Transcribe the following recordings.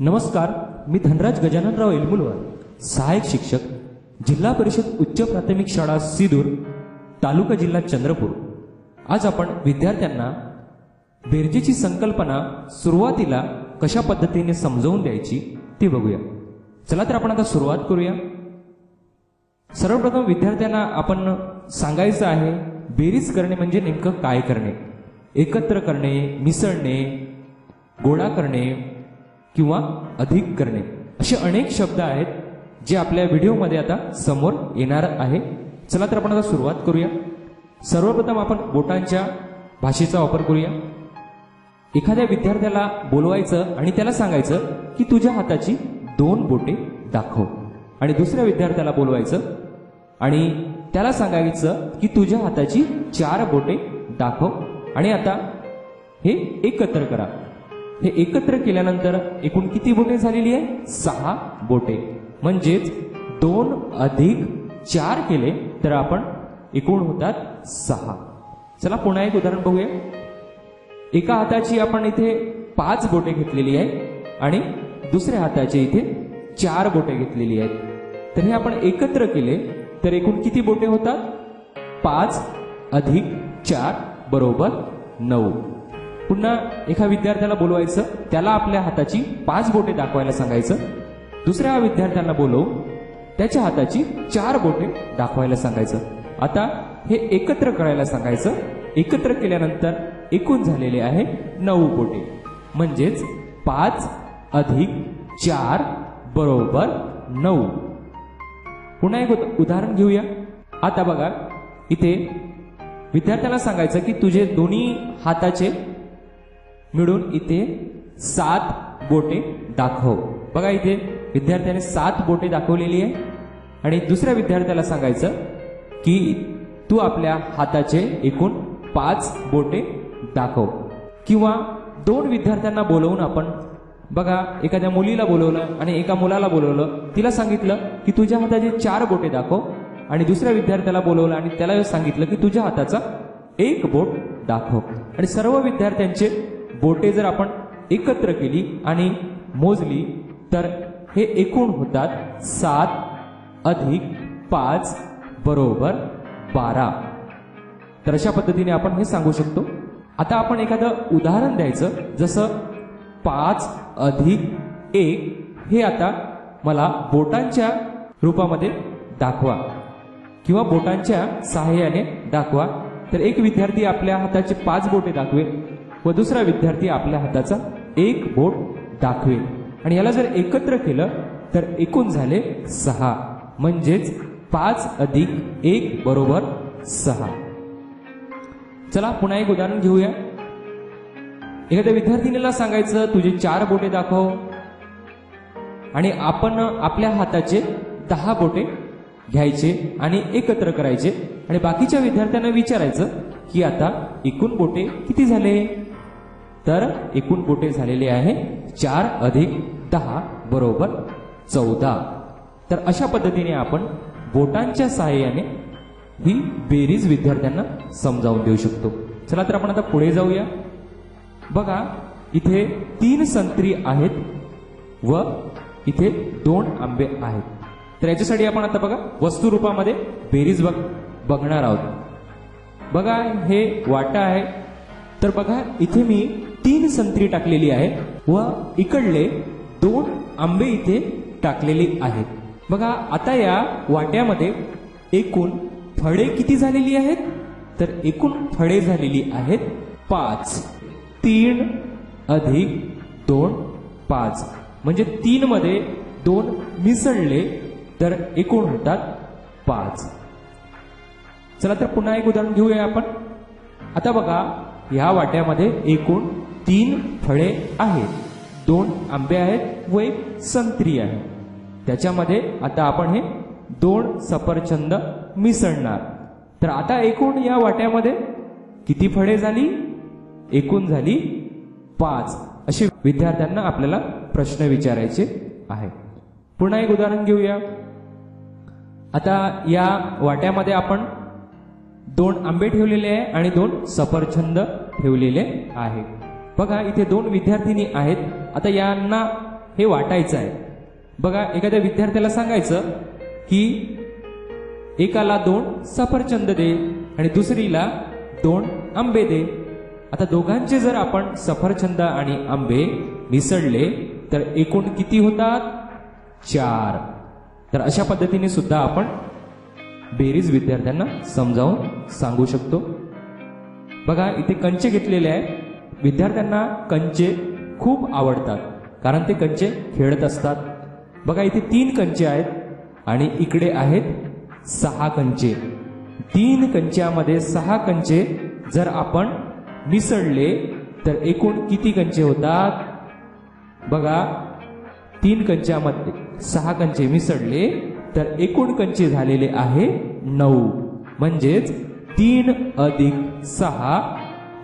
नमस्कार, मी धनराज गजाननराव एलमुलवार, सहाय्यक शिक्षक, जिल्हा परिषद उच्च प्राथमिक शाळा सिदूर, तालुका जिल्हा चंद्रपूर. आज आपण विद्यार्थ्यांना बेरजेची संकल्पना सुरुवातीला कशा पद्धतीने समजावून द्यायची ते बघूया. चला तर आपण आता सुरुवात करूया. सर्वप्रथम विद्यार्थ्यांना आपण सांगायचं आहे बेरीज करणे म्हणजे नेमकं काय करणे. एकत्र करणे, मिसळणे, गोळा करणे किंवा अधिक करणे असे अनेक शब्द आहेत जे आपल्या व्हिडिओमध्ये आता समोर येणार आहे. चला तर आपण आता सुरुवात करूया. सर्वप्रथम आपण बोटांच्या भाषेचा वापर करूया. एखाद्या विद्यार्थ्याला बोलवायचं आणि त्याला सांगायचं की तुझ्या हाताची 2 बोटे दाखव, आणि दुसऱ्या विद्यार्थ्याला बोलवायचं आणि त्याला सांगायचं की तुझ्या हाताची 4 बोटे दाखव, आणि आता हे एकत्र करा. हे एकत्र केल्यानंतर एकूण किती बोटे झालेली आहे? 6 बोटे. म्हणजेच 2 अधिक 4 केले तर आपण एकूण होतात 6. चला पुन्हा एक उदाहरण बघूया. एका हाताची आपण इथे 5 बोटे घेतलेली आहे आणि दुसऱ्या हाताची इथे 4 बोटे घेतलेली आहेत. तर हे आपण एकत्र केले तर एकूण किती बोटे होतात? 5 अधिक 4 बरोबर 9. पुन्हा एका विद्यार्थ्याला बोलवायचं, त्याला आपल्या हाताची 5 बोटे दाखवायला सांगायचं. दुसऱ्या विद्यार्थ्याला बोलवून त्याच्या हाताची 4 बोटे दाखवायला सांगायचं. आता हे एकत्र करायला सांगायचं. एकत्र केल्यानंतर एकूण झालेले आहे 9 बोटे. म्हणजेच 5 अधिक 4 बरोबर 9. पुन्हा एक उदाहरण घेऊया. आता बघा, इथे विद्यार्थ्याला सांगायचं की तुझे दोन्ही हाताचे मिळून इथे 7 बोटे दाखव. बघा, इथे विद्यार्थ्याने 7 बोटे दाखवलेली आहे आणि दुसऱ्या विद्यार्थ्याला सांगायचं की तू आपल्या हाताचे एकूण 5 बोटे दाखव. किंवा 2 विद्यार्थ्यांना बोलवून आपण, बघा, एखाद्या मुलीला बोलवलं आणि एका मुलाला बोलवलं, तिला सांगितलं की तुझ्या हाताचे 4 बोटे दाखव, आणि दुसऱ्या विद्यार्थ्याला बोलवलं आणि त्याला सांगितलं की तुझ्या हाताचा 1 बोट दाखव. आणि सर्व विद्यार्थ्यांचे बोटे जर आपण एकत्र केली आणि मोजली तर हे एकूण होतात 7 अधिक 5 बरोबर 12. तर अशा पद्धतीने आपण हे सांगू शकतो. आता आपण एखादं उदाहरण द्यायचं, जसं 5 अधिक 1 हे आता मला बोटांच्या रूपामध्ये दाखवा किंवा बोटांच्या सहाय्याने दाखवा. तर एक विद्यार्थी आपल्या हाताचे 5 बोटे दाखवेल व दुसरा विद्यार्थी आपल्या हाताचा 1 बोट दाखवेल, आणि याला जर एकत्र केलं तर एकूण झाले 6. म्हणजेच 5 अधिक 1 बरोबर 6. चला पुन्हा एक उदाहरण घेऊया. एखाद्या विद्यार्थिनीला सांगायचं तुझे 4 बोटे दाखव, आणि आपण आपल्या हाताचे 10 बोटे घ्यायचे आणि एकत्र करायचे, आणि बाकीच्या विद्यार्थ्यांना विचारायचं की आता एकूण बोटे किती झाले? तर एकूण बोटे झालेले आहे 4 अधिक 10 बरोबर 14. तर अशा पद्धतीने आपण बोटांच्या सहाय्याने ही बेरीज विद्यार्थ्यांना समजावून देऊ शकतो. चला तर आपण आता पुढे जाऊया. बघा, इथे 3 संत्री आहेत व इथे 2 आंबे आहेत. तर याच्यासाठी आपण आता बघा वस्तू रूपामध्ये बेरीज बघणार आहोत. बघा, हे वाटा आहे. तर बघा, इथे मी 3 संत्री टाकलेली आहे व इकडले 2 आंबे इथे टाकलेले आहेत. बघा, आता या वाट्यामध्ये एकूण फळे किती झालेली आहेत? तर एकूण फळे झालेली आहेत 5. 3 अधिक 2 5. म्हणजे 3 मध्ये 2 मिसळले तर एकूण होतात 5. चला तर पुन्हा एक उदाहरण घेऊया आपण. आता बघा, ह्या वाट्यामध्ये एकूण 3 फळे आहेत, 2 आंबे आहेत व 1 संत्री आहे. त्याच्यामध्ये आता आपण हे 2 सफरचंद मिसळणार. तर आता एकूण या वाट्यामध्ये किती फळे झाली? एकूण झाली 5. असे विद्यार्थ्यांना आपल्याला प्रश्न विचारायचे आहे. पुन्हा एक उदाहरण घेऊया. आता या वाट्यामध्ये आपण 2 आंबे ठेवलेले आहे आणि 2 सफरचंद ठेवलेले आहे. बघा इथे 2 विद्यार्थिनी आहेत. आता यांना हे वाटायचं आहे. बघा एखाद्या विद्यार्थ्याला सांगायचं की एकाला 2 सफरचंद दे आणि दुसरीला 2 आंबे दे. आता दोघांचे जर आपण सफरचंद आणि आंबे मिसळले तर एकूण किती होतात? 4. तर अशा पद्धतीने सुद्धा आपण बेरीज विद्यार्थ्यांना समजावून सांगू शकतो. बघा इथे कंचे घेतलेले आहे. विद्यार्थ्यांना कंचे खूप आवडतात कारण ते कंचे खेळत असतात. बघा इथे 3 कंचे आहेत आणि इकडे आहेत 6 कंचे. 3 कंच्यामध्ये 6 कंचे जर आपण मिसळले तर एकूण किती कंचे होतात? बघा 3 कंच्यामध्ये 6 कंचे मिसळले तर एकूण कंचे झालेले आहे 9. म्हणजेच 3 अधिक 6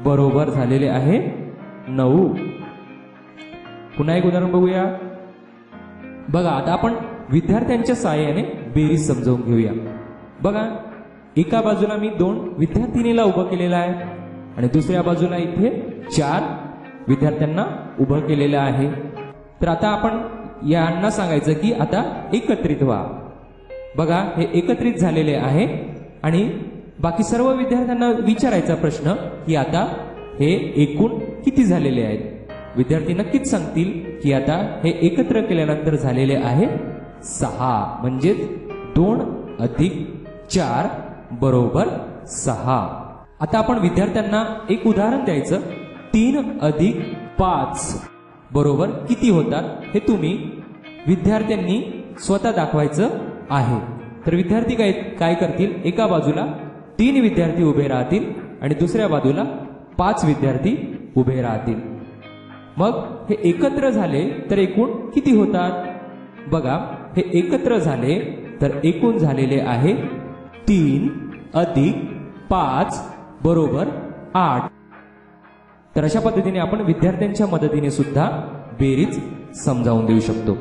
बरोबर झालेले आहे 9. पुन्हा एक उदाहरण बघूया. बघा आता आपण विद्यार्थ्यांच्या सहाय्याने बेरीज समजावून घेऊया. बघा एका बाजूला मी 2 विद्यार्थिनीला उभं केलेलं आहे आणि दुसऱ्या बाजूला इथे 4 विद्यार्थ्यांना उभं केलेलं आहे. तर आता आपण यांना सांगायचं की आता एकत्रित व्हा. बघा हे एकत्रित झालेले आहे आणि बाकी सर्व विद्यार्थ्यांना विचारायचा प्रश्न की आता हे एकूण किती झालेले आहेत. विद्यार्थी नक्कीच सांगतील की आता हे एकत्र केल्यानंतर झालेले आहे 6. म्हणजेच 2 अधिक 4 बरोबर 6. आता आपण विद्यार्थ्यांना एक उदाहरण द्यायचं. 3 अधिक 5 बरोबर किती होतात हे तुम्ही विद्यार्थ्यांनी स्वतः दाखवायचं आहे. तर विद्यार्थी काय करतील? एका बाजूला 3 विद्यार्थी उभे राहतील आणि दुसऱ्या बाजूला 5 विद्यार्थी उभे राहतील. मग हे एकत्र झाले तर एकूण किती होतात? बघा हे एकत्र झाले तर एकूण झालेले आहे 3 अधिक 5 बरोबर 8. तर अशा पद्धतीने आपण विद्यार्थ्यांच्या मदतीने सुद्धा बेरीज समजावून देऊ शकतो.